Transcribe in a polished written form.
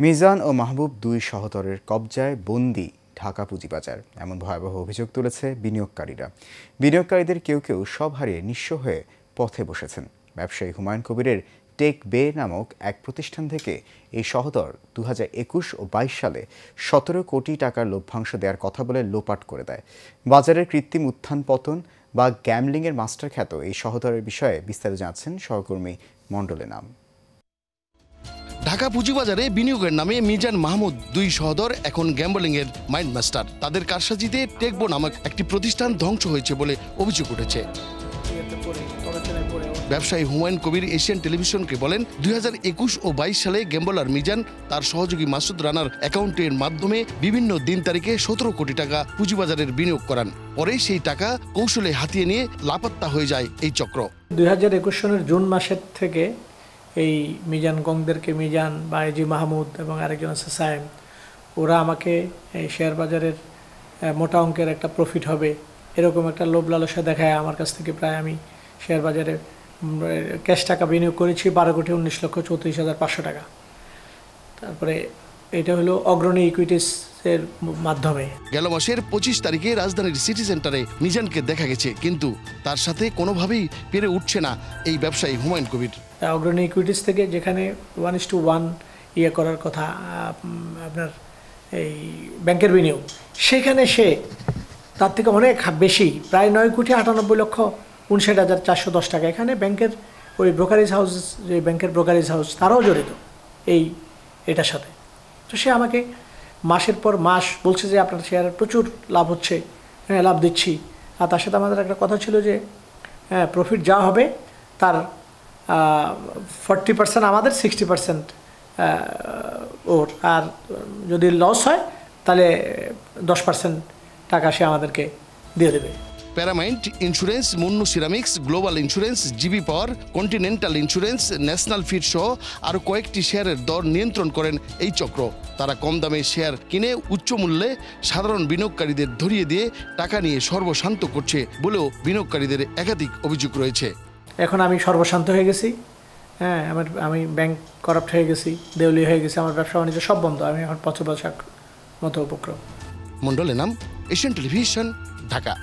মিজান ও মাহবুব দুই সহোদরের কবজায় বন্দি ঢাকা পুঁজিবাজার, এমন ভয়াবহ অভিযোগ তুলেছে বিনিয়োগকারীরা। বিনিয়োগকারীদের কেউ কেউ সব হারিয়ে নিঃস্ব হয়ে পথে বসেছেন। ব্যবসায়ী হুমায়ুন কবিরের টেক বে নামক এক প্রতিষ্ঠান থেকে এই সহোদর 2021 ও 22 সালে 17 কোটি টাকার লভ্যাংশ দেওয়ার কথা বলে লোপাট করে দেয়। বাজারের কৃত্রিম উত্থান পতন বা গ্যামলিংয়ের মাস্টার খ্যাত এই সহোদরের বিষয়ে বিস্তারিত জানাচ্ছেন সহকর্মী মণ্ডলে নাম। ঢাকা পুঁজিবাজারে বিনিয়োগের নামে মিজান মাহমুদ দুই সহোদর এখন গ্যাম্বলিংয়ের মাইন্ড মাস্টার। তাদের কারসাজিতে টেকবো নামক একটি প্রতিষ্ঠান ধ্বংস হয়েছে বলে অভিযোগ উঠেছে। ব্যবসায়ী হুমায়ুন কবির এশিয়ান টেলিভিশনকে বলেন, 2021 ও 22 সালে গ্যাম্বলার মিজান তার সহযোগী মাসুদ রানার অ্যাকাউন্টের মাধ্যমে বিভিন্ন দিন তারিখে 17 কোটি টাকা পুঁজিবাজারের বিনিয়োগ করান। পরে সেই টাকা কৌশলে হাতিয়ে নিয়ে লাপাত্তা হয়ে যায় এই চক্র। 2021 সালের জুন মাসের থেকে এই মিজান গংদেরকে মিজান বা এজি মাহমুদ এবং আরেকজন আছে সায়েম, ওরা আমাকে এই শেয়ার বাজারের মোটা অঙ্কের একটা প্রফিট হবে এরকম একটা লোভ লালসা দেখায় আমার কাছ থেকে প্রায় আমি শেয়ার বাজারে ক্যাশ টাকা বিনিয়োগ করেছি 12,19,34,500 টাকা। তারপরে এটা হলো অগ্রণী ইকুইটিসের মাধ্যমে। গেল মাসের 25 তারিখে রাজধানীর সিটি সেন্টারে মিজানকে দেখা গেছে, কিন্তু তার সাথে কোনোভাবেই পেরে উঠছে না এই ব্যবসায়ী হুমায়ুন কবির। অগ্রণী ইকুইটিস থেকে যেখানে 1:1 ইয়ে করার কথা আপনার এই ব্যাংকের বিনিয়োগ, সেখানে সে তার থেকে অনেক বেশি প্রায় 9,98,59,410 টাকা। এখানে ব্যাংকের ওই ব্রোকারেজ হাউস, যে ব্যাংকের ব্রোকারেজ হাউস তারাও জড়িত এটার সাথে। তো সে আমাকে মাসের পর মাস বলছে যে আপনার শেয়ারের প্রচুর লাভ হচ্ছে, হ্যাঁ লাভ দিচ্ছি। আর তার সাথে আমাদের একটা কথা ছিল যে হ্যাঁ প্রফিট যা হবে তার 40% আমাদের, 60% ওর, আর যদি লস হয় তাহলে 10% টাকা সে আমাদেরকে দিয়ে দেবে। Paramount insurance, Munnu ceramics, global insurance, GB power, continental insurance, national feed সহ আরও কয়েকটি শেয়ারের দর নিয়ন্ত্রণ করেন এই চক্র। তারা কম দামে শেয়ার কিনে উচ্চ মূল্যে সাধারণ বিনিয়োগকারীদের ধরিয়ে দিয়ে টাকা নিয়ে সর্বশান্ত করছে বলেও বিনিয়োগকারীদের একাধিক অভিযোগ রয়েছে। এখন আমি সর্বশান্ত হয়ে গেছি, হ্যাঁ আমি ব্যাংক করাপ্ট হয়ে গেছি, দেউলি হয়ে গেছি, আমার ব্যবসা বাণিজ্য সব বন্ধ, আমি এখন পথ বসার মতো উপক্রম। মণ্ডলের নাম, এশিয়ান টেলিভিশন, ঢাকা।